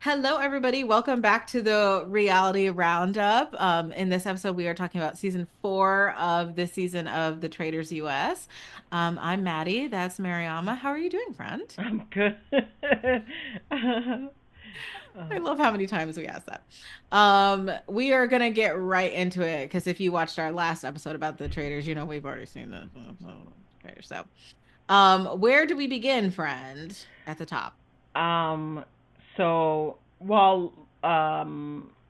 Hello, everybody. Welcome back to the Reality Roundup. In this episode, we are talking about season four of this season of the Traitors US. I'm Maddie. That's Mariama. How are you doing, friend? I'm good. I love how many times we ask that. We are gonna get right into it because if you watched our last episode about the Traitors, you know we've already seen the Traitors. So, where do we begin, friend? At the top. um, so well,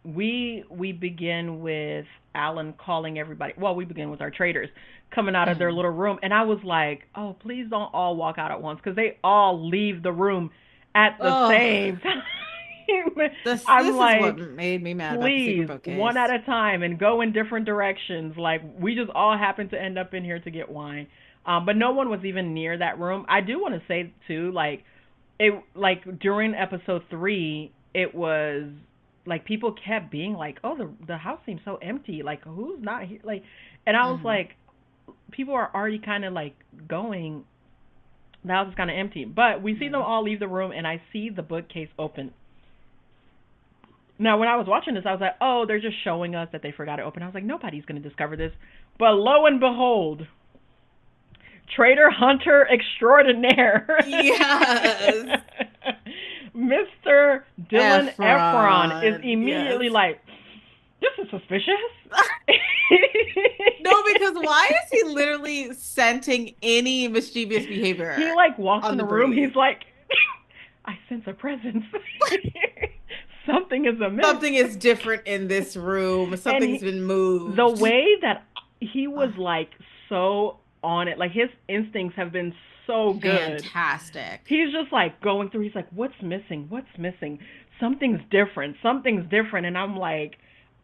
we begin with Alan calling everybody. Well, we begin with our traders coming out of their Mhm. little room, and I was like, oh, please don't all walk out at once because they all leave the room at the Oh, same time. I'm this is what like, made me mad about the secret please, one at bookcase. a time and go in different directions. Like we just all happened to end up in here to get wine. But no one was even near that room. I do want to say too, like it, like during episode 3, it was like people kept being like, "Oh, the house seems so empty. Like who's not here?" Like, and I was Hmm. like, people are already kind of like going. The house is kind of empty, but we see them all leave the room, and I see the bookcase open. Now, when I was watching this, I was like, oh, they're just showing us that they forgot to open. I was like, nobody's going to discover this. But lo and behold, Trader Hunter Extraordinaire, Yes. Mr. Dylan Efron, is Efron. Yes. immediately like, this is suspicious. No, because why is he literally scenting any mischievous He behavior like walks on in the the room. breeze? He's like, I sense a presence. Something is amiss. Something is different in this room. And Something's been the moved. way that he was like so on it, like his instincts have been so good. Fantastic. He's just like going through. He's like, "What's missing? What's missing? Something's different. Something's different." And I'm like,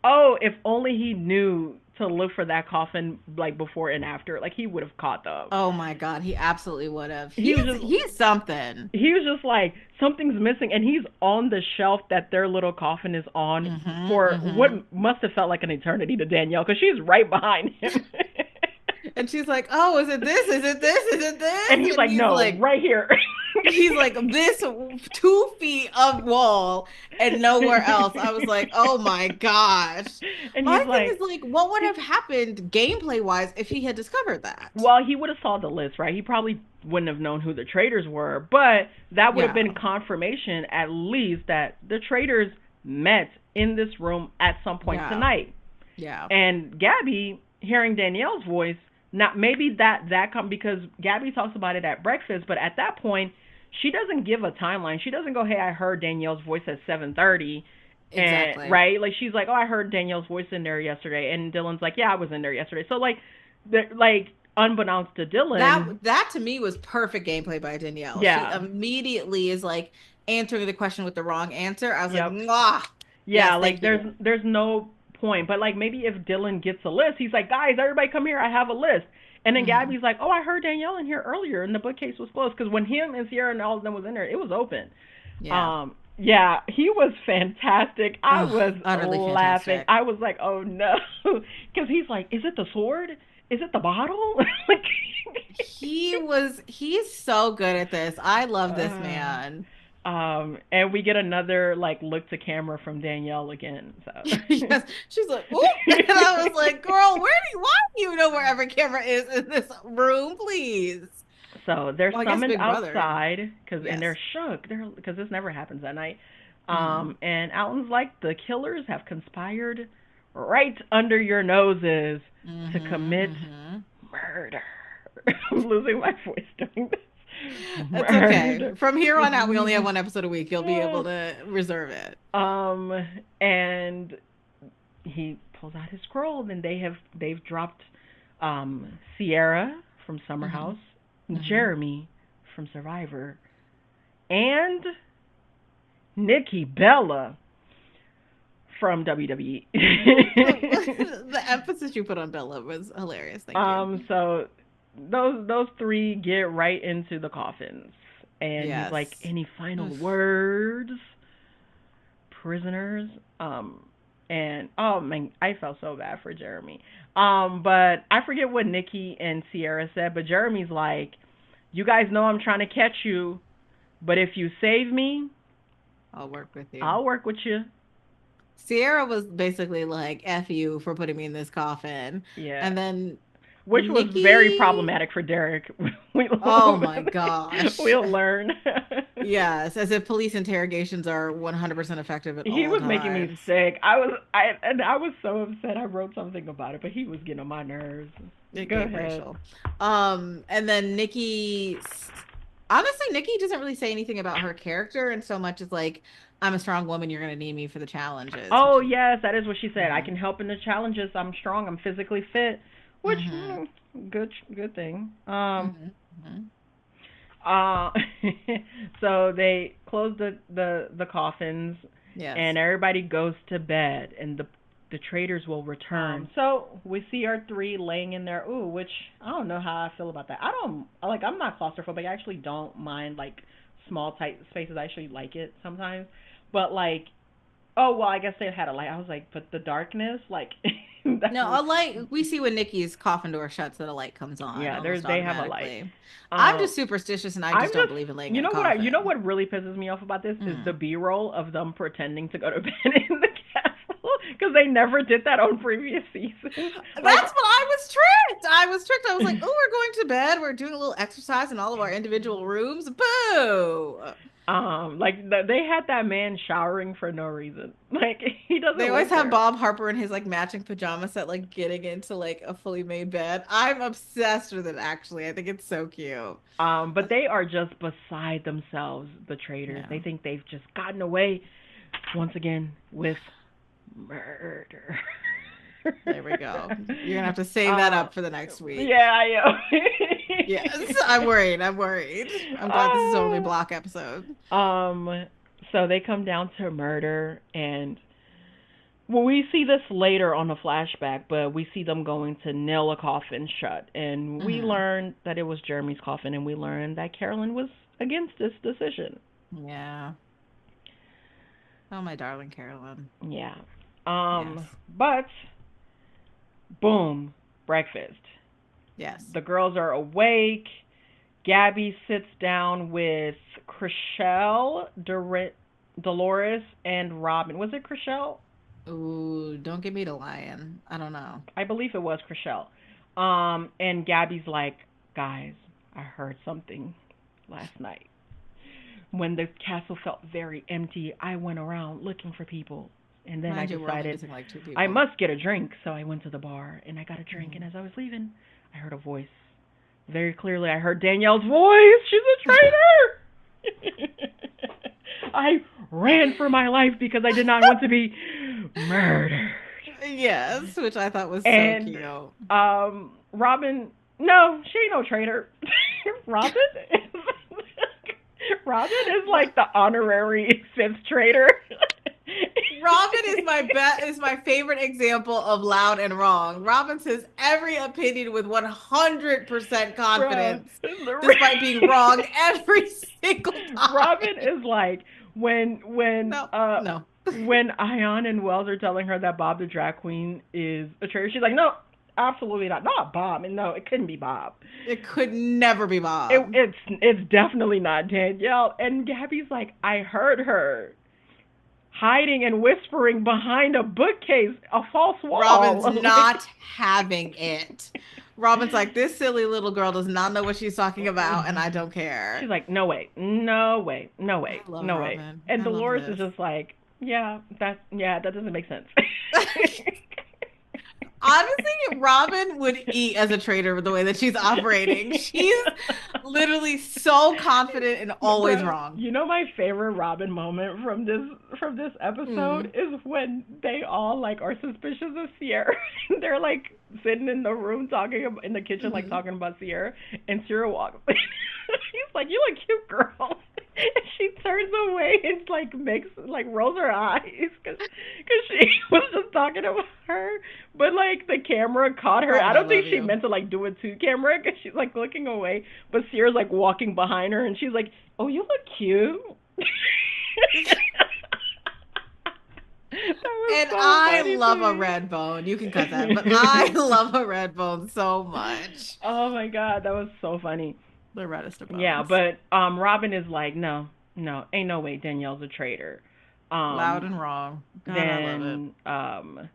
"Oh, if only he knew to look for that coffin like before and after. Like he would have caught them." Oh my God, he absolutely would have. He was He's something. just like something's missing, and he's on the shelf that their little coffin is on Hmm. for what Hmm. must have felt like an eternity to Danielle because she's right behind him. And she's like, "Oh, is it this? Is it this? Is it And this?" he's And like, no, right here. he's like this 2 feet of wall and nowhere else. I was like, oh my gosh. And My he's thing like, is like, what would he's, have happened gameplay wise if he had discovered that? well, he would have saw the list, right? He probably wouldn't have known who the traders were, but that would have Yeah, been confirmation at least that the traders met in this room at some point yeah, tonight. yeah. And Gabby, hearing Danielle's voice, not maybe that come because Gabby talks about it at breakfast, but at that point, she doesn't give a timeline. She doesn't go, "Hey, I heard Danielle's voice at 7:30." And Exactly. right, like she's like, "Oh, I heard Danielle's voice in there yesterday," and Dylan's like, "Yeah, I was in there yesterday." So like unbeknownst to Dylan, That to me was perfect gameplay by Danielle. She yeah, immediately is like answering the question with the wrong answer. I was like, yep, "Mwah. yeah, Yes, like thank there's you." there's no point, but like maybe if Dylan gets a list, he's like, "Guys, everybody come here, I have a list." And then Hmm. Gabby's like, "Oh, I heard Danielle in here earlier, and the bookcase was closed because when him and Sierra and all of them was in there, it was open." Yeah. Yeah, he was fantastic. I Oh, was utterly laughing. fantastic. I was like, "Oh no," because he's like, "Is it the sword? Is it the bottle?" Like, He's so good at this. I love this uh, man. and we get another like look to camera from Danielle again. So, Yes, she's like, "Ooh," and I was like, "Girl, why do you know where every camera is in this room, please?" so they're Well, I guess summoned Big Brother. outside and they're Yes. shook. They're because this never happens at night. Hmm. And Alan's like, the killers have conspired right under your noses to commit Hmm. murder. I'm losing my voice doing this. That's okay. Murder. From here on out, we only have one episode a week. You'll be able to reserve it. um, and he pulls out his scroll, and they've dropped Sierra from Summer Hmm. House, Hmm. Jeremy from Survivor, and Nikki Bella from WWE. The emphasis you put on Bella was hilarious. Thank you. So those three get right into the coffins, and he's like, Yes. "Any final Oof. words, prisoners?" And oh man, I felt so bad for Jeremy. But I forget what Nikki and Sierra said, but Jeremy's like, "You guys know I'm trying to catch you, but if you save me, I'll work with you. I'll work with you. Sierra was basically like, F you for putting me in this coffin. Yeah. And then Which was very Nikki, problematic for Derrick. we oh my gosh. we'll learn. Yes, as if police interrogations are 100% effective at He all was making me times. sick. I was so upset. I wrote something about it, but he was getting on my nerves. It Go gave ahead. Rachel. And then Nikki, honestly, Nikki doesn't really say anything about her character, and so much as like, I'm a strong woman, you're gonna need me for the challenges, which Oh is, yes, that is what she said. I mm-hmm, can help in the challenges. I'm strong. I'm physically fit. Which mm-hmm, good thing. mm-hmm, mm-hmm. Uh, so they close the coffins, Yes. and everybody goes to bed, and the traitors will return. So we see our three laying in there. Ooh, which I don't know how I feel about that. I don't like. I'm not claustrophobic. I actually don't mind like small tight spaces. I actually like it sometimes. But like, oh well, I guess they had a light. I was like, but the darkness, like, that No, was a light, we see when Nikki's coffin door shuts that a light comes on yeah. almost They have a light. automatically. I'm Um, just superstitious and I I'm just don't just believe in laying you in a know what coffin. really pisses me off about this is the Mm. B-roll of them pretending to go to bed in the castle because they never did that on previous seasons. That's Like, what I was tricked. I was tricked. I was like, oh, we're going to bed. We're doing a little exercise in all of our individual rooms. Boo. they had that man showering for no reason. Like he They doesn't always live have there. Bob Harper in his like matching pajama set, like getting into like a fully made bed. I'm obsessed with it, actually. I think it's so cute. But they are just beside themselves, the traitors. They Yeah. think they've just gotten away once again with murder. There we go. You're gonna have to save that uh, up for the next week. yeah, I Yes, I'm worried. I'm worried. I'm glad this is only know. block episode. So they come down to murder, and well, we see this later on a flashback, but we see them going to nail a coffin shut, and we Hmm. learned that it was Jeremy's coffin, and we learned that Carolyn was against this decision. Yeah. Oh, my darling Carolyn. Yeah. Yes. But boom, breakfast. Yes. The girls are awake. Gabby sits down with Chriselle, Dolores, and Robin. Was it Chriselle? Ooh, don't get me to lying. I don't know. I believe it was Chriselle. And Gabby's like, guys, I heard something last night. When the castle felt very empty, I went around looking for people. And then I Mind you, we're only decided missing like two I people. must get a drink. So I went to the bar and I got a drink. And Mhm. as I was leaving, I heard a voice. Very clearly, I heard Danielle's voice. She's a traitor. I ran for my life because I did not want to be murdered. Yes, which I thought was so And cute. Robin, no, she ain't no traitor. Robin is Robin is Ro- like the honorary fifth traitor. Robin is my favorite example of loud and wrong. Robin says every opinion with 100% Bruh, confidence, despite being wrong every single Robin time. is like No, no. when Ion and Wells are telling her that Bob the drag queen is a traitor, she's like, no, absolutely not Bob, and no, it couldn't be Bob. It could never be Bob. It's definitely not Danielle. And Gabby's like, I heard her hiding and whispering behind a bookcase, a false Robin's wall. Like, not having it. Robin's like, this silly little girl does not know what she's talking about, and I don't she's care. like, no way, no way, no I way, love no way. Robin. And I love Dolores is this. just like, that doesn't make sense. Honestly, Robin would eat as a traitor with the way that she's operating. She's literally so confident and always Bro, wrong. you know my favorite Robin moment from this episode Mm. is when they all like are suspicious of Sierra. They're like sitting in the room talking about, in the kitchen like Hmm. talking about Sierra, and Sierra walks. He's like, "You look cute, girl." And she turns away and like makes like rolls her eyes because she was just talking about her, but like the camera caught her. I Robin, I don't think love she you. meant to like do it to camera because she's like looking away, but Sierra's like walking behind her and she's like, "Oh, you look cute." That was And so I funny to love a me. red bone. You can cut that, but I love a red bone so much. Oh my god, that was so funny. The reddest of Yeah, bones. but Robin is like, no, No, ain't no way Danielle's a traitor. Loud Um, and wrong. God, I love it. then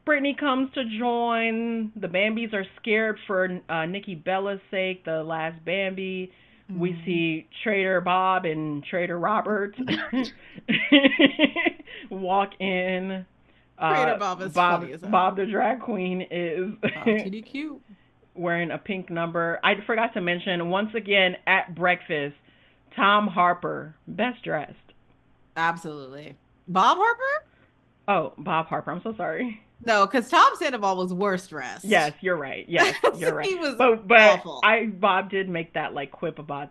Brittany comes to join. The Bambis are scared for Nikki Bella's sake, the last Bambi. We Mm. see Trader Bob and Trader Robert walk in. Trader Bob is Bob funny as hell. Bob the drag queen is Bob TDQ. wearing a pink number. I forgot to mention once again at breakfast, Tom Harper, best dressed. Absolutely. Bob Harper? Oh, Bob Harper. I'm so sorry. No, because Tom Sandoval was worst dressed. Yes, you're right. Yes, you're right. He was But awful. I Bob did make that like quip about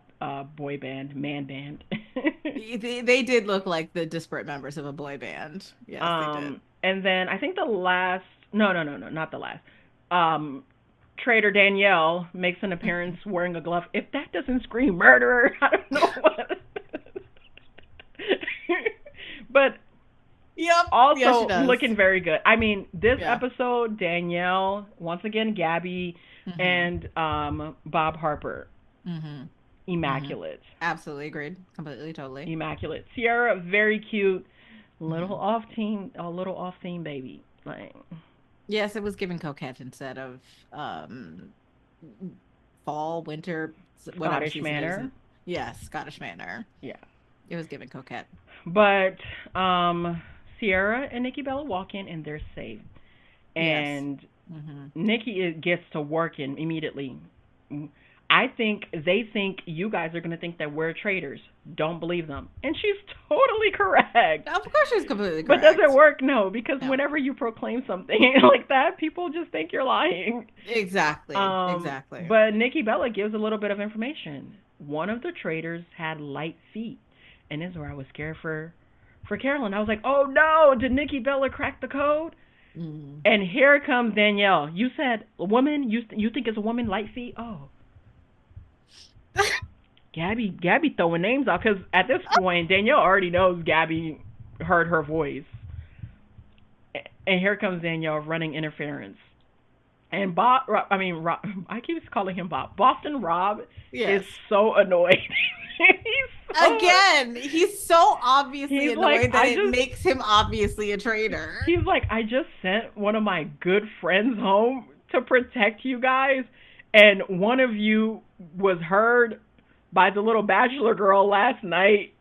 boy band, man band. They did look like the disparate members of a boy band. Yes, they did. And then I think the last no, not the last. Um Trader Danielle makes an appearance wearing a glove. If that doesn't scream murderer, I don't know what. But Yep. Yes, she also does. looking very good. I mean, this Yeah. episode, Danielle, once again, Gabby, Mm-hmm. and Bob Harper, Mm-hmm. Mm-hmm. immaculate, Absolutely agreed. Completely, totally. immaculate. Sierra, very cute, Mm-hmm. little off theme baby. Like, Yes, it was given coquette instead of um fall, winter, whatever Scottish season it is. manner. Yes, Scottish manner. Yeah, It was given coquette. but Sierra and Nikki Bella walk in and they're saved, Yes. and Mm-hmm. Nikki gets to working immediately. I think they think you guys are going to think that we're traitors. Don't believe them. And she's totally correct. Of course, she's completely But does it correct. work? No, because No. whenever you proclaim something like that, people just think you're lying. Exactly. Exactly. But Nikki Bella gives a little bit of information. One of the traitors had light feet, and this is where I was scared for Carolyn. I was like, oh no, did Nikki Bella crack the code? Mm. And here comes Danielle. You said a woman. You think it's a woman light feet? Oh, Gabby throwing names out because at this point Danielle already knows Gabby heard her voice. And here comes Danielle running interference. And Bob, I mean, Rob, I keep calling him Bob. Boston Rob is Yes. so annoyed. he's so Again, he's so obviously he's like annoyed that I it just makes him obviously a traitor. he's like I just sent one of my good friends home to protect you guys, and one of you was heard by the little bachelor girl last night,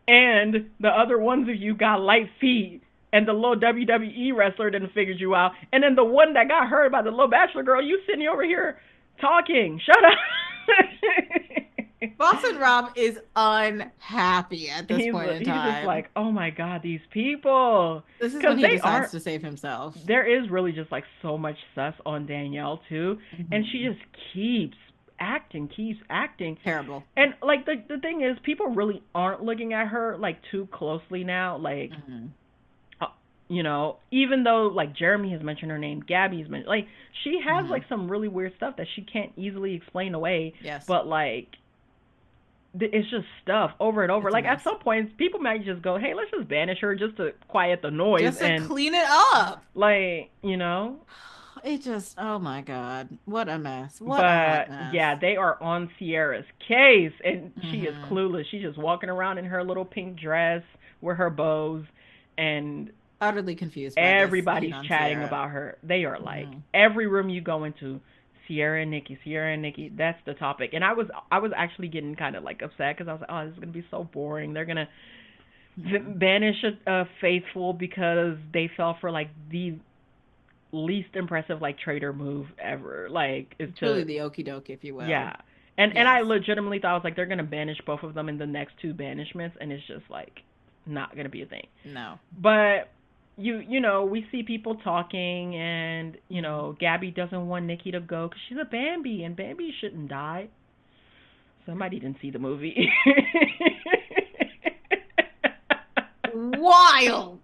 and the other ones of you got light feet, and the little WWE wrestler didn't figure you out, and then the one that got heard by the little bachelor girl, you sitting over here talking. Shut up. Boston Rob is unhappy at this point in He's just time. like, oh my god, these people, This is when because he they decides are. to save himself. There is really just like so much sus on Danielle too, and she Mhm. just keeps acting, Terrible. and like the thing is, people really aren't looking at her like too closely now, like Mhm. even though like Jeremy has mentioned her name, Gabby's mentioned, like she has Mhm. like some really weird stuff that she can't easily explain away, Yes. but like it's just stuff over and over. It's a Like at mess. some points, people might just go, "Hey, let's just banish her just to quiet the noise," Just to and clean it up. like It just, oh my God. What a mess. What a hot But yeah, mess. they are on Sierra's case, and she is Hmm. clueless. She's just walking around in her little pink dress with her bows, and Utterly confused by this heat everybody's on chatting Sierra. about her. They are like Hmm. every room you go into, Sierra and Nikki, Sierra and Nikki. That's the topic. And I was actually getting kind of like upset because I was like, oh, this is gonna be so boring. They're gonna Hmm. banish a faithful because they fell for like the least impressive like traitor move ever. Like is Truly to the okie doke, if you will. yeah. And I Yes. legitimately thought I was like they're gonna banish both of them in the next two banishments, and it's just like not gonna be a thing. No. But we see people talking, and Hmm. Gabby doesn't want Nikki to go because she's a Bambi, and Bambi shouldn't die. Somebody didn't see the movie. Wild.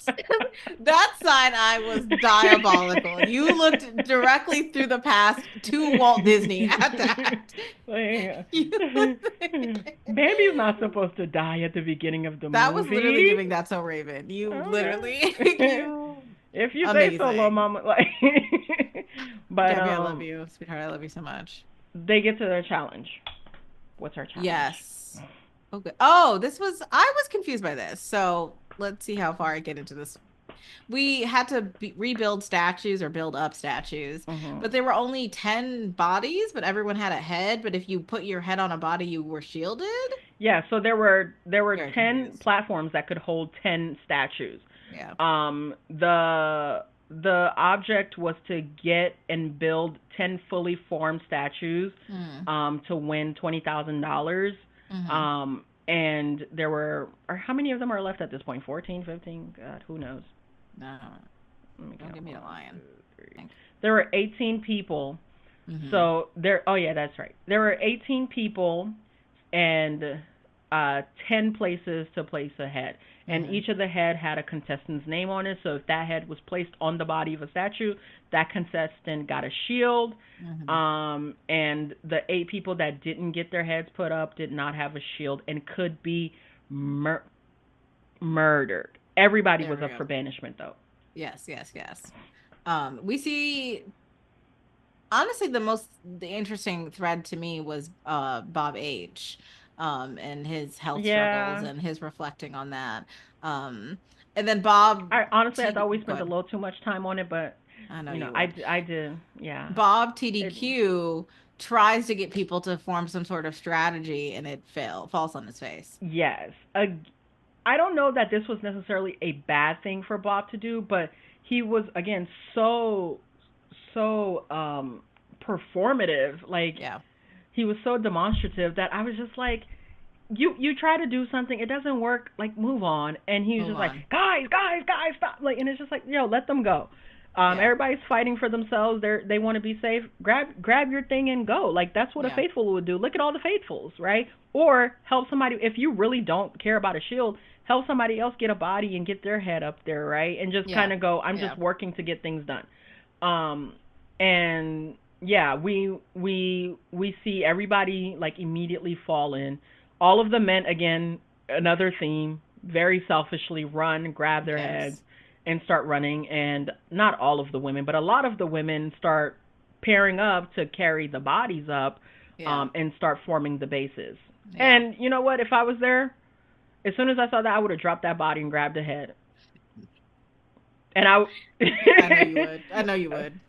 That side eye was diabolical. You looked directly through the past to Walt Disney at that. Like, You- Bambi's not supposed to die at the beginning of the that was literally movie. giving That's So Raven. You literally, Okay. you If you say so, little amazing. mama. Like, but Gabby, I love you, sweetheart. I love you so much. they get to their challenge. What's our challenge? Yes. Okay. Oh, I was confused by this. So let's see how far I get into this. We had to rebuild statues or build up statues, Hmm. but there were only 10 bodies, but everyone had a head. But if you put your head on a body, you were shielded. Yeah, so there were Very 10 confused. platforms that could hold 10 statues. Yeah. The object was to get and build 10 fully formed statues Mm. to win $20,000. Mm-hmm. And there were, or how many of them are left at this point? 14, 15? God, who knows? No, Let me don't count. give me a One, two, lion. three. I think. There were 18 people. Mm-hmm. So there, oh yeah, that's right. There were 18 people and 10 places to place a head. And Mm-hmm. each of the head had a contestant's name on it. So if that head was placed on the body of a statue, that contestant got a shield. Mm-hmm. And the 8 people that didn't get their heads put up did not have a shield and could be mur- murdered. Everybody There was we up go. for banishment though. Yes, yes, yes. We see honestly the interesting thread to me was Bob H. And his health struggles Yeah, and his reflecting on that. Um and then Bob I T thought we go spent a ahead. little too much time on it, but I know you would. I did, yeah. Bob It, TDQ tries to get people to form some sort of strategy and it falls on his face. yes. I don't know that this was necessarily a bad thing for Bob to do, but he was again so performative. Like Yeah. he was so demonstrative that I was just like, you try to do something, it doesn't work, like move on. And he was Move just like, on. guys, stop! Like, and it's just like, yo, let them go. Yeah. Everybody's fighting for themselves. They want to be safe. Grab your thing and go. Like that's what a Yeah. faithful would do. Look at all the faithfuls, right? Or help somebody if you really don't care about a shield. Help somebody else get a body and get their head up there, right? And just Yeah. kind of go. I'm Yeah. just working to get things done. And yeah, we see everybody like immediately fall in. All of the men again, another theme, very selfishly run, grab their heads, Yes. and start running. And not all of the women, but a lot of the women start pairing up to carry the bodies up, Yeah. and start forming the bases. Yeah. And you know what? If I was there, as soon as I saw that, I would have dropped that body and grabbed the head. And I know you would. I know you would.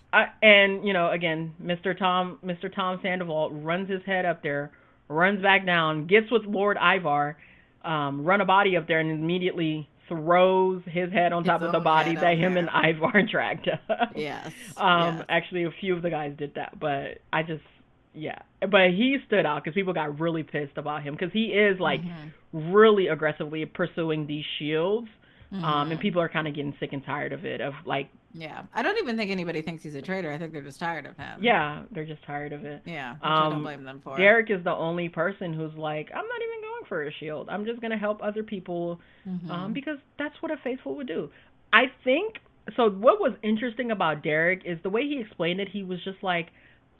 and again, Mr. Tom Sandoval runs his head up there, runs back down, gets with Lord Ivar, run a body up there, and immediately throws his head on His top of the own body head that up him and there. Ivar dragged up. Yes. Yes. Actually, a few of the guys did that, but yeah, but he stood out because people got really pissed about him because he is like Mm-hmm. really aggressively pursuing these shields. And Mm-hmm. people are kind of getting sick and tired of it. Of like, Yeah. I don't even think anybody thinks he's a traitor. I think they're just tired of him. yeah, they're just tired of it. Yeah, which I don't Um, blame them for. Derek is the only person who's like, I'm not even going for a shield. I'm just gonna help other people, Mm-hmm. because that's what a faithful would do. I think so. What was interesting about Derek is the way he explained it. He was just like,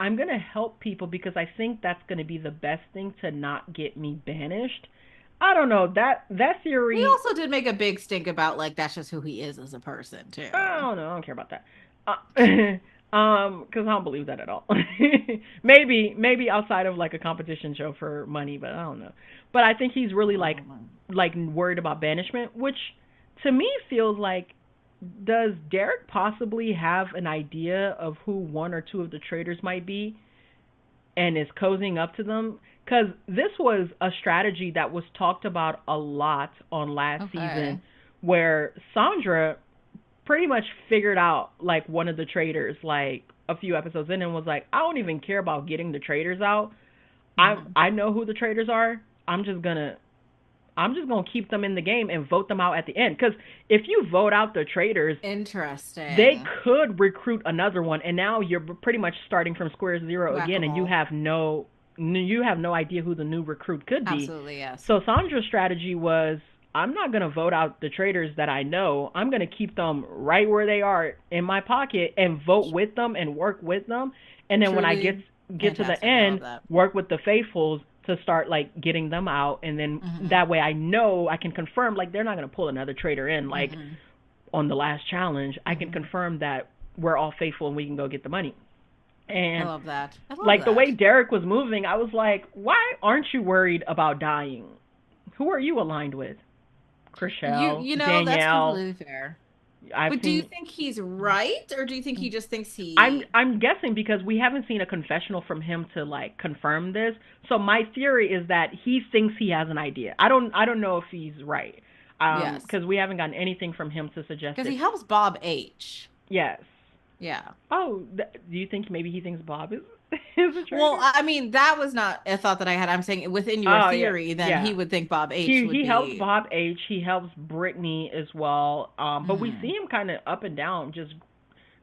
I'm gonna help people because I think that's gonna be the best thing to not get me banished. I don't know that He theory. also did make a big stink about like that's just who he is as a person I too. don't know. I don't care about that. Because I don't believe that at all. Maybe outside of like a competition show for money, but I don't know. But I think he's really like worried about banishment, which to me feels like, does Derek possibly have an idea of who one or two of the traitors might be and is cozying up to them? Because this was a strategy that was talked about a lot on last season, Okay. where Sandra pretty much figured out like one of the traitors like a few episodes in and was like, I don't even care about getting the traitors out. Mm-hmm. I know who the traitors are. I'm just gonna keep them in the game and vote them out at the end. Because if you vote out the traitors, they Interesting. could recruit another one, and now you're pretty much starting from square zero again, and Whack-a-mole. you have no idea who the new recruit could be. Absolutely, yes. So Sandra's strategy was, I'm not gonna vote out the traitors that I know. I'm gonna keep them right where they are in my pocket and vote with them and work with them. And then when I get Truly get to the fantastic. I love end, that. work with the faithfuls to start like getting them out, and then Mm-hmm. that way I know I can confirm like they're not gonna pull another traitor in like Mm-hmm. on the last challenge. I can Mm-hmm. confirm that we're all faithful and we can go get the money. I And love that. I love like the way that. Derek was moving, I was like, why aren't you worried about dying? Who are you aligned with? You Chriselle, you know, that's Danielle. completely fair. I've But do you seen. think he's right, or do you think he just thinks I'm he? I'm guessing because we haven't seen a confessional from him to like confirm this. So my theory is that he thinks he has an idea. I don't know if he's right. Yes, Because we haven't gotten anything from him to suggest because he it. helps Bob H. Yes. Yeah. Oh, do you think maybe he thinks Bob is is a Well, traitor? I mean, that was not a thought that I had. I'm saying within your Oh yeah, theory, then he yeah. would think Bob H He would he helps be. Bob H. He helps Brittany as well. But we see Mhm. him kind of up and down, just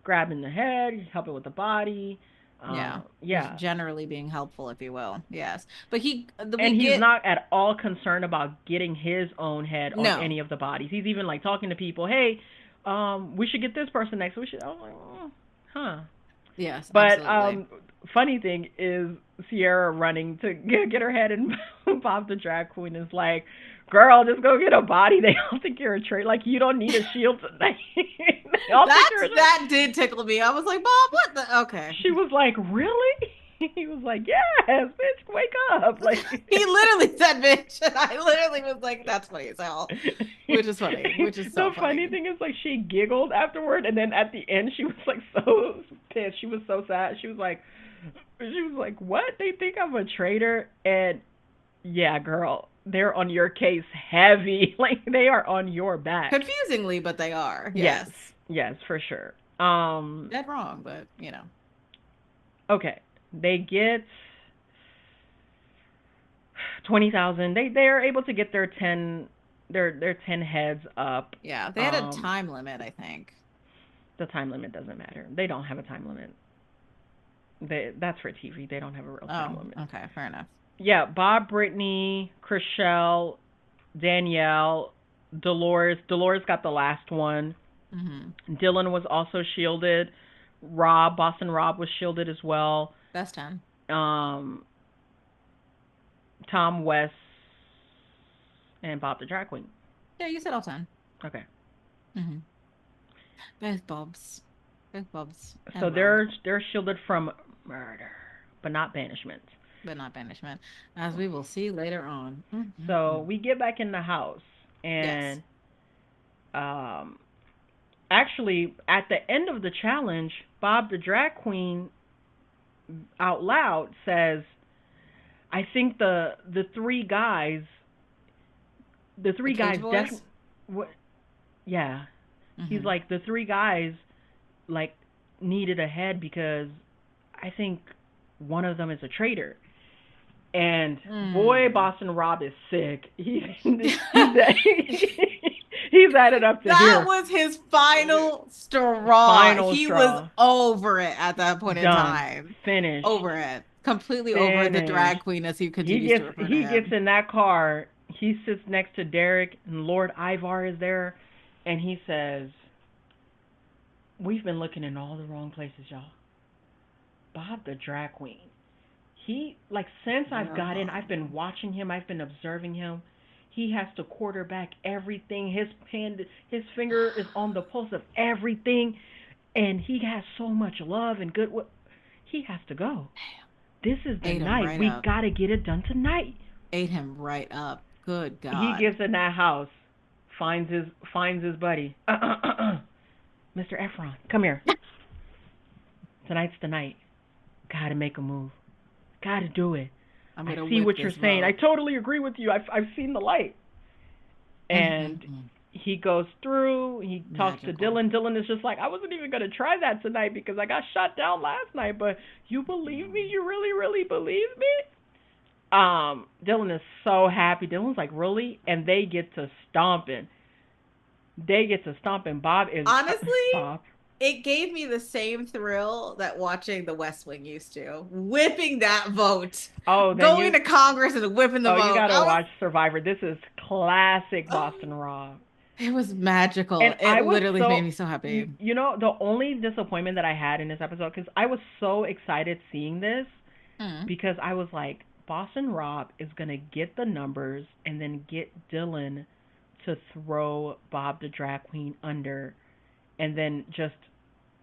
grabbing the head, helping with the body. Yeah, just Yeah, generally being helpful, if you will. Yes, but and we he's get not at all concerned about getting his own head on no. any of the bodies. He's even like talking to people, hey, we should get this person next. We should. I was like, huh. Yes, But absolutely. funny thing is Sierra running to get her head, and Bob the drag queen is like, "Girl, just go get a body. They all think you're a traitor. Like you don't need a shield tonight. They all think you're a traitor." That did tickle me. I was like, Bob, what the? Okay. She was like, "Really?" He was like, "Yes, bitch, wake up!" Like, He literally said bitch, and I literally was like, that's funny as hell. Which is funny, which is the so funny funny. thing is, like, she giggled afterward, and then at the end, she was like so pissed. She was so sad. She was like, "What? They think I'm a traitor?" And yeah, girl, they're on your case heavy. Like they are on your back. Confusingly, but they are. Yes, Yes. yes, for sure. Dead wrong, but you know. Okay, they get 20,000. They're able to get their 10 heads up. Yeah, they had a Um, time limit, I think. the time limit doesn't matter. They don't have a time limit. That's for TV. They don't have a real time Oh, limit. okay, fair enough. Yeah, Bob, Brittany, Chriselle, Danielle, Dolores. Dolores got the last one. Hmm. Dylan was also shielded. Boston Rob was shielded as well. Best 10. Um, Tom West and Bob the drag queen. Yeah, you said all 10. Okay, Hmm. Both Bobs. Both Bobs so and Rob, they're shielded from murder, but not banishment. but not banishment, as we will see later on. So Mm-hmm. we get back in the house, Yes. and um, actually at the end of the challenge, Bob the drag queen out loud says, "I think the The three Cage guys Boys? definitely, yeah." He's Hmm. like, the three guys like needed a head because I think one of them is a traitor. And boy, Mm. Boston Rob is sick. He's at, he's at it up to That here. was his final straw. Final He was straw. over it at that point in Done. time. Finished. Over it. Completely over the Finished. drag queen, as he He continues to gets refer to he gets him. in that car. He sits next to Derrick, and Lord Ivar is there, and he says, "We've been looking in all the wrong places, y'all. Bob the drag queen. He like since I've You're got in, I've been wrong. watching him. I've been observing him. He has to quarterback everything. His finger is on the pulse of everything, and he has so much love and goodwill. He has to go. This is the Ate him night. right We up. gotta get it done tonight." Ate him right up. Good He God. gets in that house, finds his buddy, Mr. Efron. Come here. Tonight's the night. Gotta make a move. Gotta do it. I'm I gonna see whip what you're this saying. I vote. totally agree with you. I've seen the light. And Mm-mm-mm. he goes through. He talks to Magical. Dylan. Dylan is just like, I wasn't even gonna try that tonight because I got shot down last night. But you believe me? Mm. You really, really believe me? Dylan is so happy. Dylan's like, really? And they get to stomping. They get to stomping. Bob is Honestly, Bob. it gave me the same thrill that watching The West Wing used to. Whipping that vote. Oh, then Going you to Congress and whipping the oh you vote. gotta watch Survivor. This is classic Oh, Boston Raw. it was magical. And It I was literally made so me so you happy. you know the only disappointment that I had in this episode because I was so excited seeing this Mm. because I was like Boston Rob is gonna get the numbers and then get Dylan to throw Bob the drag queen under and then just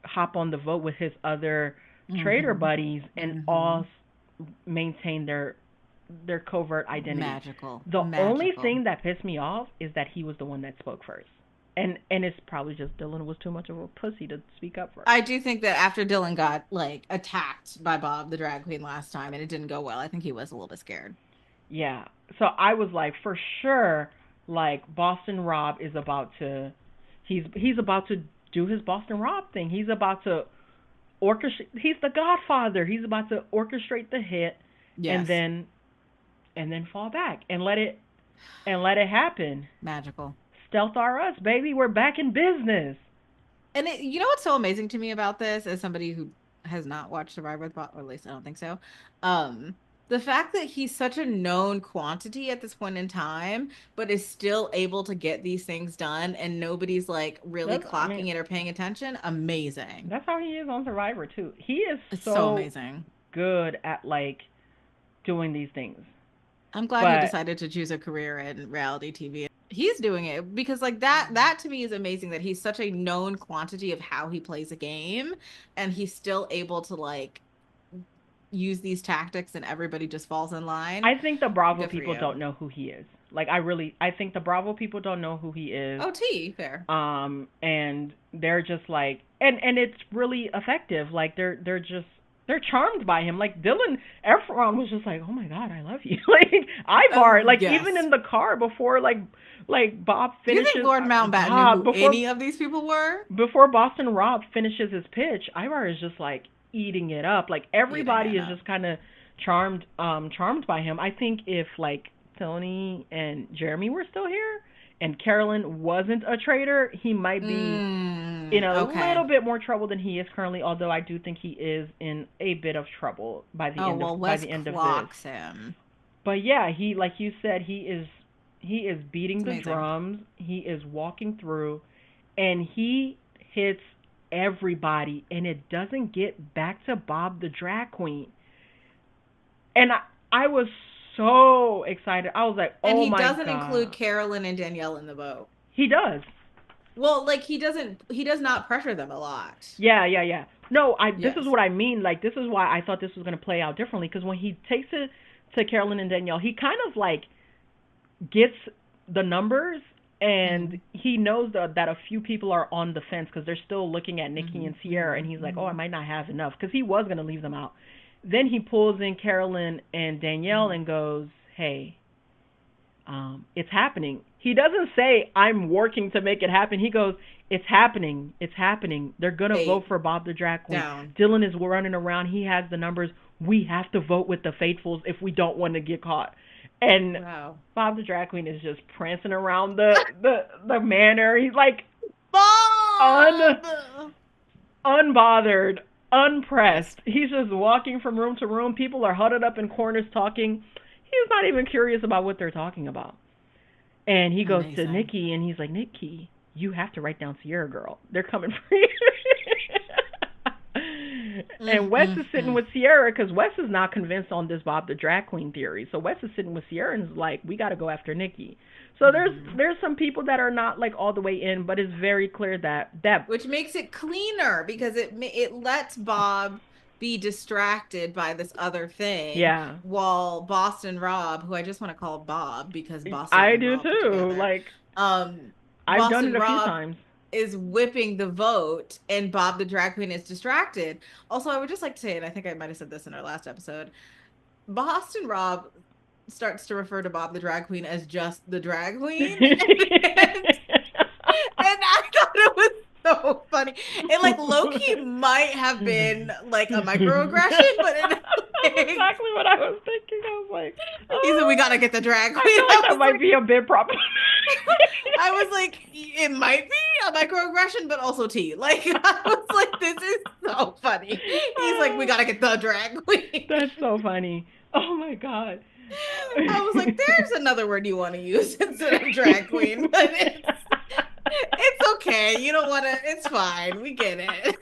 hop on the vote with his other trader Hmm. buddies and Hmm. all maintain their covert identity. Magical. The only Magical. thing that pissed me off is that he was the one that spoke first. And it's probably just Dylan was too much of a pussy to speak up first. I do think that after Dylan got like attacked by Bob the drag queen last time and it didn't go well, I think he was a little bit scared. Yeah. So I was like, for sure, like Boston Rob is about to, he's about to do his Boston Rob thing. He's about to orchestrate. He's the Godfather. He's about to orchestrate the hit, and Yes. then fall back and let it happen. Magical. Stealth are us, baby. We're back in business. And you know what's so amazing to me about this, as somebody who has not watched Survivor with Bob, or at least I don't think so, um, the fact that he's such a known quantity at this point in time, but is still able to get these things done, and nobody's like really I mean, clocking it or paying attention. Amazing. that's how he is on Survivor too. He is It's so so amazing. good at like doing these things. I'm glad he But decided to choose a career in reality TV. He's doing it because like that to me is amazing that he's such a known quantity of how he plays a game and he's still able to like use these tactics and everybody just falls in line. I think the Bravo Good for people don't you. know who he is. Like I think the Bravo people don't know who he is. Oh, T, fair. And they're just like, and it's really effective. Like they're charmed by him. Like Dylan Efron was just like, oh my god, I love you. Like Ivar, like even Yes. in the car before like Bob Do you finishes think Lord Mountbatten knew Bob who any of these people were? before Boston Rob finishes his pitch, Ivar is just like eating it up. Like Eating everybody it is up. just kind of charmed by him. I think if like Tony and Jeremy were still here and Carolyn wasn't a traitor, he might be in a Okay. little bit more trouble than he is currently, although I do think he is in a bit of trouble Oh, well, by Wes the end of this. clocks him. But yeah, he like you said, he is It's beating the amazing. drums, he is walking through, and he hits everybody, and it doesn't get back to Bob the drag queen. And I was so excited. I was like, And "Oh he my doesn't include god." Carolyn and Danielle in the vote. He does. Well, like he does not pressure them a lot. Yeah, yeah, yeah. No, I this is Yes. what I mean. Like this is why I thought this was going to play out differently because when he takes it to Carolyn and Danielle, he kind of like gets the numbers and Hmm. he knows that a few people are on the fence because they're still looking at Nikki Hmm. and Sierra, Hmm. and he's like, "Oh, I Hmm. might not have enough," because he was gonna leave them out. Then he pulls in Carolyn and Danielle Hmm. and goes, "Hey, it's happening." He doesn't say, "I'm working to make it happen." He goes, "It's happening. It's happening. They're gonna vote Fate for Bob the Drag Queen. down. Dylan is running around. He has the numbers. We have to vote with the faithfuls if we don't want to get caught." And Wow. Bob the drag queen is just prancing around the manor. He's like un Bob. unbothered, Yes. unpressed. He's just walking from room to room. People are huddled up in corners talking. He's not even curious about what they're talking about. And he goes to Amazing. Nikki and he's like, "Nikki, you have to write down Sierra Girl. They're coming for you." And Mm, Wes mm, is sitting mm. with Sierra because Wes is not convinced on this Bob the drag queen theory. So Wes is sitting with Sierra and is like, "We got to go after Nikki." So Hmm. there's some people that are not like all the way in, but it's very clear that Which makes it cleaner because it lets Bob be distracted by this other thing yeah, while Boston Rob, who I just want to call Bob because Boston I and do Rob put too. together, Like um, I've done it Boston a few Rob times. is whipping the vote and Bob the drag queen is distracted. Also, I would just like to say, and I think I might have said this in our last episode, Boston Rob starts to refer to Bob the drag queen as just the drag queen. And I thought it was so funny. And like Loki might have been like a microaggression, but it That's like, exactly what I was thinking. I was like, he said we gotta get the drag I queen. feel like that might be a bit problematic. I was like, it might be a microaggression, but also tea. Like I was like, this is so funny. He's like, we gotta get the drag queen. That's so funny. Oh my god. I was like, there's another word you want to use instead of drag queen, but it's okay. You don't want to. It's fine. We get it.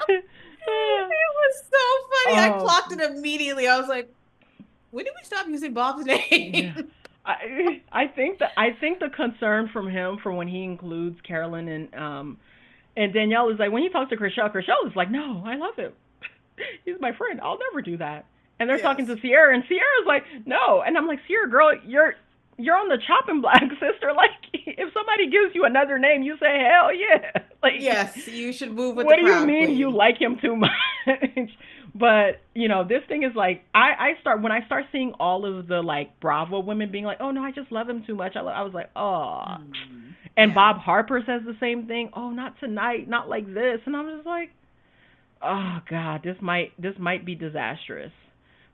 It was so funny. I Oh clocked it immediately. I was like, when did we stop using Bob's yeah. name? I think the concern from him for when he includes Carolyn and Danielle is like when he talks to Chriselle is like, "No, I love him. He's my friend. I'll never do that." and they're talking to Yes. Sierra, and Sierra's like, no, and I'm like, Sierra, girl, you're on the chopping block, sister. Like, if somebody gives you another name, you say hell yeah. Like, Yes, you should move with the what do you crowd, mean you queen. like him too much? But this thing is like, I start when I start seeing all of the like Bravo women being like, oh no, I just love him too much. I was like, oh. Hmm. And Yeah. Bob Harper says the same thing. Oh, not tonight, not like this. And I'm just like, oh god, this might be disastrous.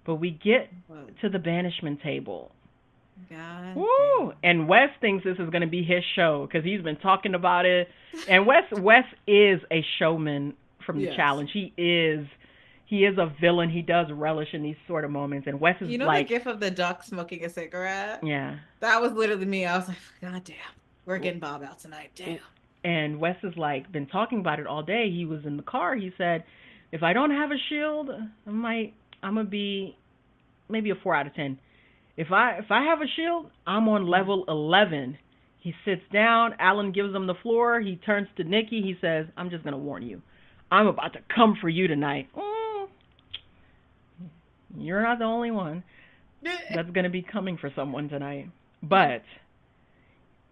But we get Whoa. to the banishment table. God Woo! damn. And Wes thinks this is going to be his show because he's been talking about it. And Wes is a showman from the Yes. challenge. He is a villain. He does relish in these sort of moments. And Wes is You know the like, gif of the duck smoking a cigarette? yeah. That was literally me. I was like, God damn, we're getting Bob out tonight. Damn. And Wes is like been talking about it all day. He was in the car. He said, if I don't have a shield, I'm gonna be maybe a 4 out of 10. If I have a shield, I'm on level 11. He sits down. Alan gives him the floor. He turns to Nikki. He says, I'm just gonna warn you. I'm about to come for you tonight. You're not the only one that's gonna be coming for someone tonight. But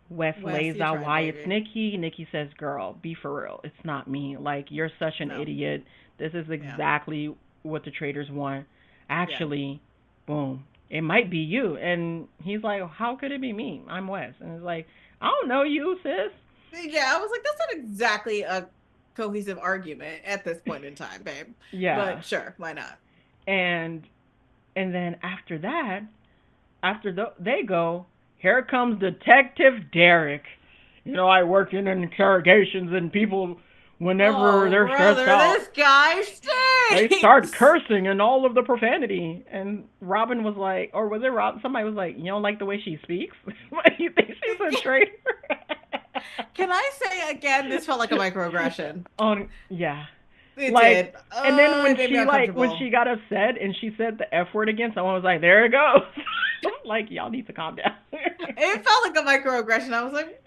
Wes Wes, lays you out tried, why it's baby. Nikki. Nikki says, girl, be for real. It's not me. Like, you're such an No. idiot. This is Yeah. exactly what the traitors want. Yeah. Actually, boom, it might be you. And he's like, how could it be me? I'm Wes. And it's like, I don't know you, sis. Yeah, I was like, that's not exactly a cohesive argument at this point in time, babe. Yeah. But sure, why not? And then after that, they go, here comes Detective Derrick. I work in interrogations and people, whenever Oh, they're stressed brother, out, this guy they start stinks. cursing and all of the profanity. And Robin was like, or was it Robin? Somebody was like, you don't like the way she speaks? You think she's a traitor? Can I say again, this felt like a microaggression. On yeah, It like, did. and then It made me when uncomfortable. she got upset and she said the F word again, someone was like, there it goes. Like, y'all need to calm down. It felt like a microaggression. I was like,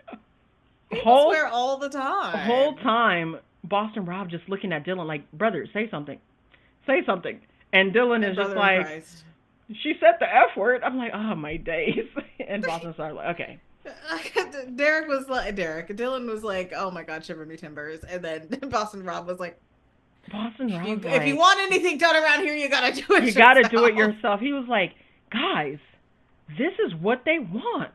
people whole swear all the whole time. time, Boston Rob just looking at Dylan like, brother, say something. And Dylan And is just brother in like, Christ. she said the F word. I'm like, oh my days. And Boston started like, okay. Derek was like, Dylan was like, oh my God, shiver me timbers. And then Boston Rob was like, Boston Rob's if you like, want anything done around here, you gotta do you it gotta do it yourself. yourself. He was like, guys, this is what they want.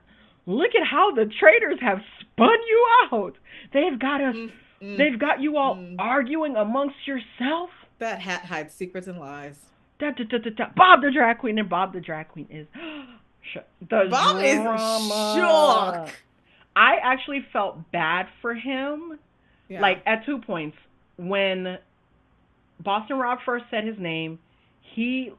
Look at how the traitors have spun you out. They've got us. Mm, mm, They've got you all mm. arguing amongst yourself. That hat hides secrets and lies. Da, da, da, da, da. Bob the drag queen, and Bob the drag queen is the Bob is shook. drama. I actually felt bad for him, Yeah. like at 2 points when Boston Rob first said his name. He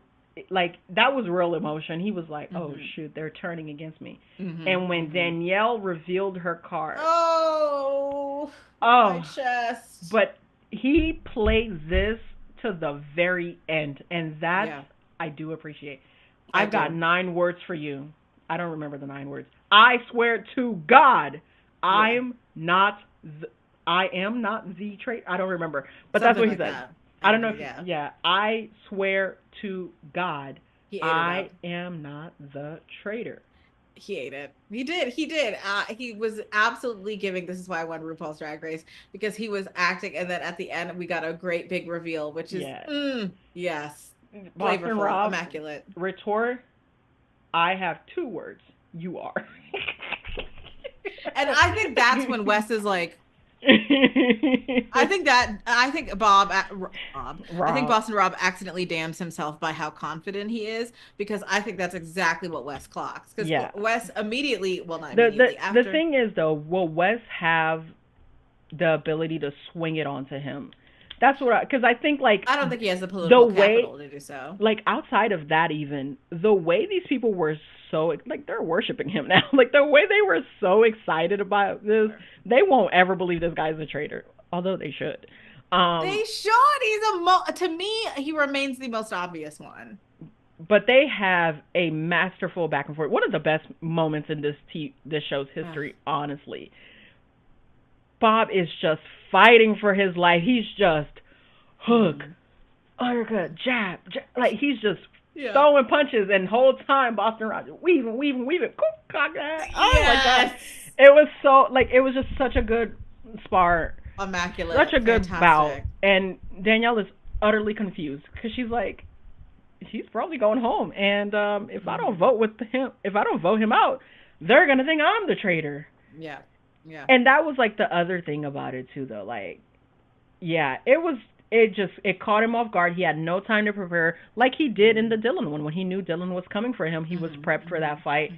like that was real emotion. He was like, "Oh Mm-hmm. shoot, they're turning against me." And Mm-hmm. when Mm-hmm. Danielle revealed her card, Oh, my oh, chest. but he played this to the very end, and that Yeah, I do appreciate. I I've got do. 9 words for you. I don't remember the 9 words. I swear to God, Yeah, I'm not. I am not the trait. I don't remember, but that's something what he like said. that. I don't know if Yeah, yeah. I swear to God, he ate it I up. am not the traitor. He ate it. He did. He did. He was absolutely giving. This is why I won RuPaul's Drag Race because he was acting, and then at the end we got a great big reveal, which is Yes, yes, Boston flavorful, Rob immaculate. retort. I have 2 words. You are. And I think that's when Wes is like, I think Bob, I think Rob. Boston Rob accidentally damns himself by how confident he is because I think that's exactly what Wes clocks because Yeah. Wes immediately, well, not The immediately the after. thing is though, will Wes have the ability to swing it onto him? That's what because I think like I don't think he has the the political way capital to do so. like outside of that even the way these people were so like they're worshiping him now. Like the way they were so excited about this, they won't ever believe this guy's a traitor, although they should. They Um, should. To me, he remains the most obvious one. but they have a masterful back and forth. One of the best moments in this show's Ugh. history, honestly. Bob is just fighting for his life. He's just hook, Mm-hmm. uppercut, jab, jab. Like he's just Yeah. throwing punches, and whole time Boston Roger weaving, cock that. Oh my god, Yes. it was so like it was just such a good spar, such Immaculate. a good bout, Fantastic. and Danielle is utterly confused because she's like, he's probably going home, and if I don't Hmm. vote with him, if I don't vote him out, they're gonna think I'm the traitor. Yeah. Yeah. And that was like the other thing about it too, though. Like, yeah, it was. It caught him off guard. He had no time to prepare, like he did in the Hmm. Dylan one. When he knew Dylan was coming for him, he was Hmm. prepped for Hmm. that fight.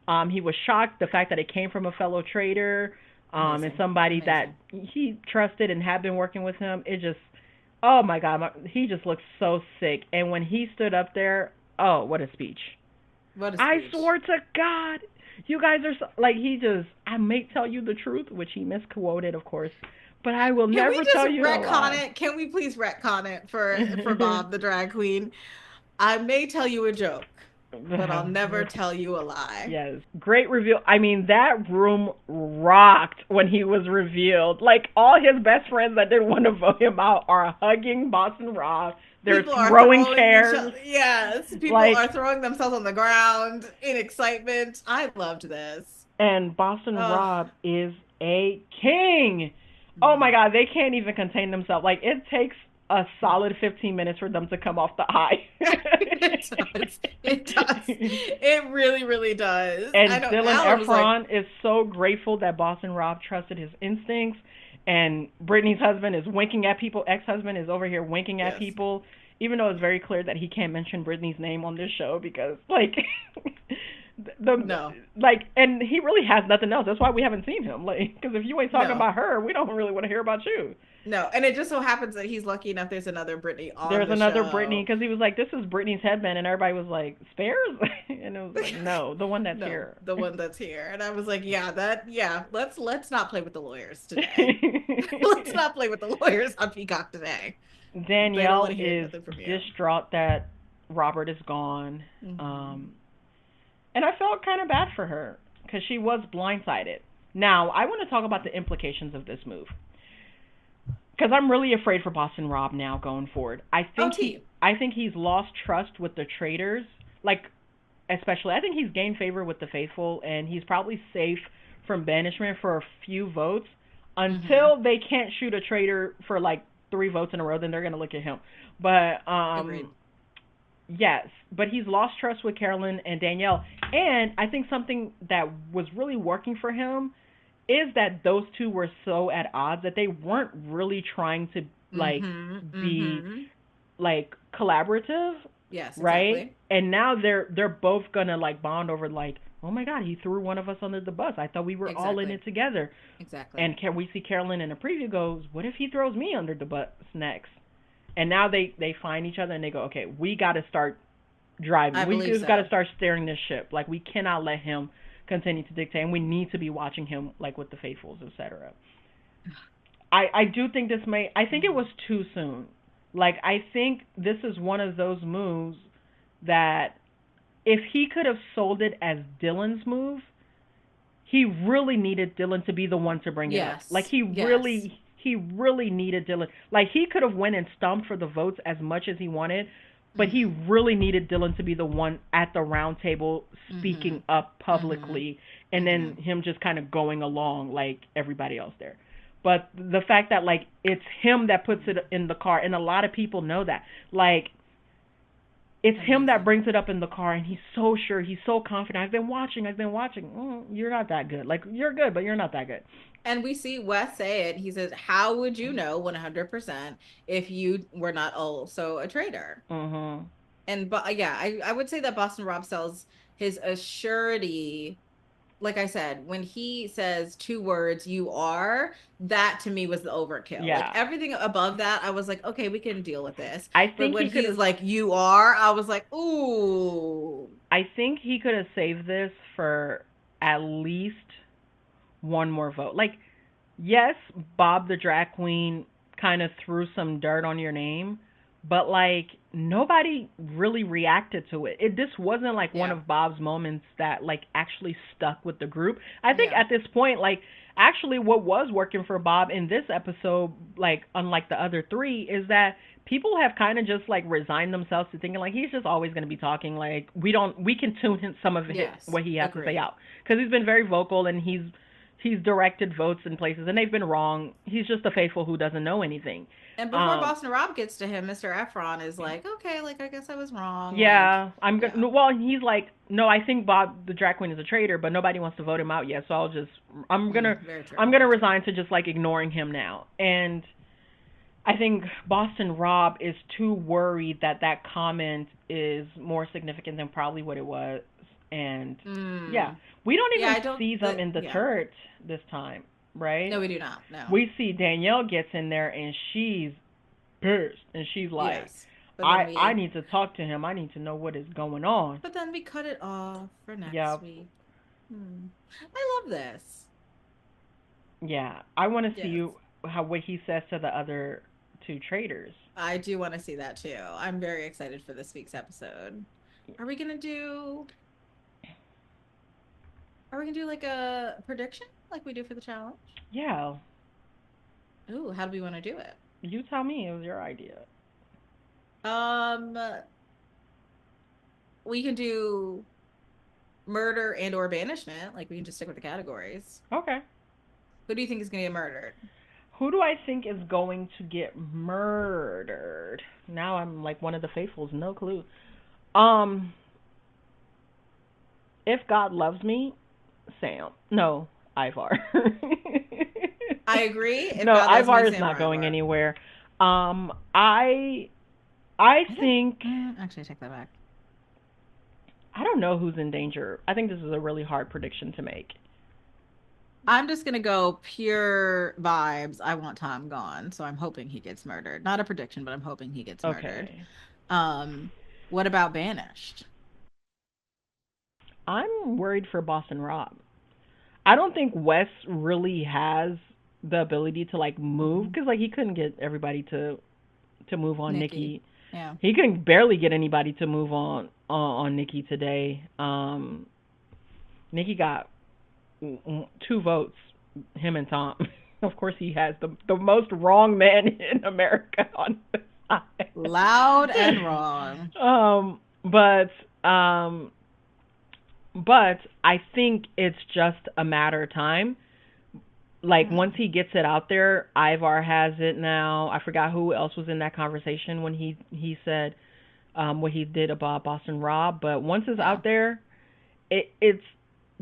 Hmm. He was shocked the fact that it came from a fellow traitor, and Amazing. somebody that Amazing. he trusted and had been working with him. It just, oh my god, he just looked so sick. And when he stood up there, oh, what a speech! What a I speech. swore to God, you guys are so, like he just. I may tell you the truth, which he misquoted, of course, but I will Can we never just tell you a retcon lie. it? Can we please retcon it for Bob the drag queen? I may tell you a joke, but I'll never tell you a lie. Yes, great reveal. I mean, that room rocked when he was revealed. Like all his best friends that didn't want to vote him out are hugging Boston Rob. They're People are throwing throwing each chairs. other. Yes, people Like, are throwing themselves on the ground in excitement. I loved this. and Boston Oh, Rob is a king. Oh my God, they can't even contain themselves. Like it takes a solid 15 minutes for them to come off the high. it does. It does. It really, really does. I And know Dylan Alan was like, Efron is so grateful that Boston Rob trusted his instincts. And Brittany's husband is winking at people. Ex-husband is over here winking at yes, people, even though it's very clear that he can't mention Brittany's name on this show because, like, the no, like, and he really has nothing else. That's why we haven't seen him. Like, because if you ain't talking no. about her, we don't really want to hear about you. No, and it just so happens that he's lucky enough there's another Brittany on There's the another Brittany show. because he was like, "This is Brittany's headband," and everybody was like, "Spares," and it was like, "No, the one that's No, here." the one that's here. And I was like, yeah, let's not play with the lawyers today. Let's not play with the lawyers on Peacock today. They don't want Danielle to hear is nothing from you. distraught that Robert is gone. Hmm. Um, and I felt kind of bad for her because she was blindsided. Now, I want to talk about the implications of this move because I'm really afraid for Boston Rob now going forward. Oh, T. I think he's lost trust with the traitors, like especially I think he's gained favor with the faithful, and he's probably safe from banishment for a few votes Hmm. until they can't shoot a traitor for like 3 votes in a row. Then they're gonna look at him. But Agreed. yes, but he's lost trust with Carolyn and Danielle, and I think something that was really working for him is that those two were so at odds that they weren't really trying to like Hmm. be Hmm. like collaborative, Yes, right? exactly. And now they're both gonna like bond over like, oh my god, he threw one of us under the bus. I thought we were all in Exactly. it together. Exactly. And can we see Carolyn in a preview goes, what if he throws me under the bus next? And now they find each other and they go, okay, we got to start driving. I We believe just got to so. start steering this ship. Like we cannot let him continue to dictate, and we need to be watching him like with the faithfuls, etc. I do think this may. I think it was too soon. Like I think this is one of those moves that if he could have sold it as Dylan's move, he really needed Dylan to be the one to bring it up. Like Yes. Yes. he really needed Dylan. Like he could have went and stomped for the votes as much as he wanted, but he Hmm. really needed Dylan to be the one at the round table Hmm. speaking up Hmm. publicly and then Hmm. him just kind of going along like everybody else there. But the fact that like it's him that puts it in the car and a lot of people know that. Like it's him that Amazing. brings it up in the car and he's so sure, he's so confident. I've been watching. You're not that good. Like you're good, but you're not that good. And we see Wes say it. He says, "How would you know 100% if you were not also a traitor?" Mhm. And but yeah, I would say that Boston Rob sells his assurity. Like I said, when he says 2 words, "you are," that to me was the overkill. Like Yeah. everything above that, I was like, okay, we can deal with this. I But think when he could he's have like, "you are," I was like, ooh. I think he could have saved this for at least one more vote. Like yes, Bob the drag queen kind of threw some dirt on your name, but like nobody really reacted to it. This wasn't like one Yeah. of Bob's moments that like actually stuck with the group. I think Yeah. at this point like actually what was working for Bob in this episode like unlike the other 3 is that people have kind of just like resigned themselves to thinking like he's just always going to be talking. Like we can tune some of Yes, what he has to say agreed. out because he's been very vocal and he's directed votes in places and they've been wrong. He's just a faithful who doesn't know anything. And before Um, Boston Rob gets to him, Mr. Efron is like, okay, like I guess I was wrong. Like, yeah, I'm yeah. gonna. Well, he's like, no, I think Bob the drag queen is a traitor, but nobody wants to vote him out yet. So I'm gonna, Very true. I'm gonna Very true. resign to just like ignoring him now. And I think Boston Rob is too worried that that comment is more significant than probably what it was. And yeah, Mm. we don't Yeah, even I don't see them the in the yeah. church this time, right? No, we do not. No. We see Danielle gets in there and she's pissed and she's like, Yes. But then I we need to talk to him. I need to know what is going on. but then we cut it off for Yeah, next week. Hmm. I love this. yeah. I want to see Yes. you how what he says to the other two traitors. I do want to see that too. I'm very excited for this week's episode. Are we gonna do are we gonna do like a prediction like we do for the challenge? Yeah, Ooh, how do we want to do it? you tell me. It was your idea. Um, we can do murder and or banishment. Like we can just stick with the categories. Okay. Who do you think is gonna get murdered? Who do I think is going to get murdered? Now I'm like one of the faithfuls, no clue. Um, if God loves me, Sam. No, Ivar. I agree. If No, God loves me, Ivar is Sam or not going Ivar. anywhere. Um, I I I think think actually I take that back. I don't know who's in danger. I think this is a really hard prediction to make. I'm just gonna go pure vibes. I want Tom gone, so I'm hoping he gets murdered. Not a prediction, but I'm hoping he gets murdered. Okay. Um, what about banished? I'm worried for Boston Rob. I don't think Wes really has the ability to like move Mhm. because like he couldn't get everybody to move on Nikki. Nikki. Yeah. He couldn't barely get anybody to move on Nikki today. Nikki got two votes, him and Tom. Of course, he has the most wrong man in America on his Loud side. and wrong. um, but um, but I think it's just a matter of time. Like once Hmm. he gets it out there, Ivar has it now. I forgot who else was in that conversation when he said what he did about Boston Rob. But once it's Yeah. out there, it's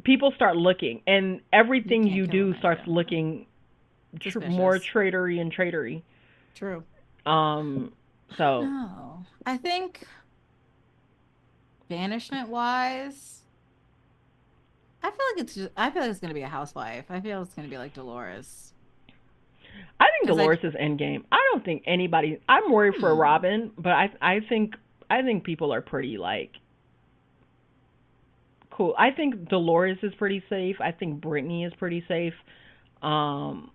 people start looking, and You everything can't you kill a do man. starts Yeah. looking more Suspicious. traitory and traitory. True. Um, I don't so know. I think banishment wise, I feel like it's gonna be a housewife. I feel it's gonna be like Dolores. I think Because like Dolores is endgame. I don't think anybody. I'm worried for hmm. Robin, but I think people are pretty like cool. I think Dolores is pretty safe. I think Brittany is pretty safe. Um,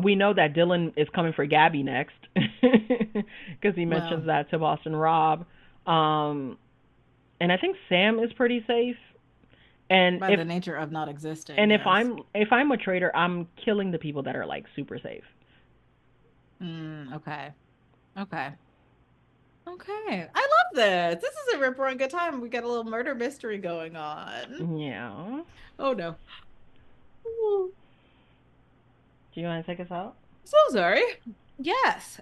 we know that Dylan is coming for Gabby next because he mentions Well, that to Boston Rob. Um, and I think Sam is pretty safe. And by if the nature of not existing, and if yes. I'm a traitor, I'm killing the people that are like super safe. Okay. Okay. Okay. I love this. This is a rip roaring good time. We got a little murder mystery going on. Yeah. Oh no. Ooh, Do you want to take us out? so sorry. Yes.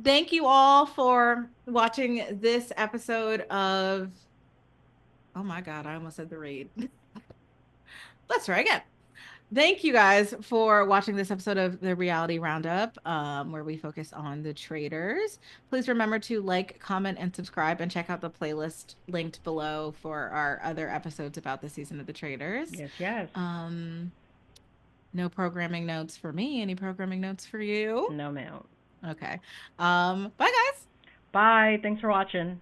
Thank you all for watching this episode of oh my God, I almost said the read. Let's try again. Thank you guys for watching this episode of the Reality Roundup, where we focus on the traders. Please remember to like, comment, and subscribe, and check out the playlist linked below for our other episodes about the season of the traders. Yes, yes. Um, no programming notes for me. Any programming notes for you? No, ma'am. Okay. Bye guys. Bye. Thanks for watching.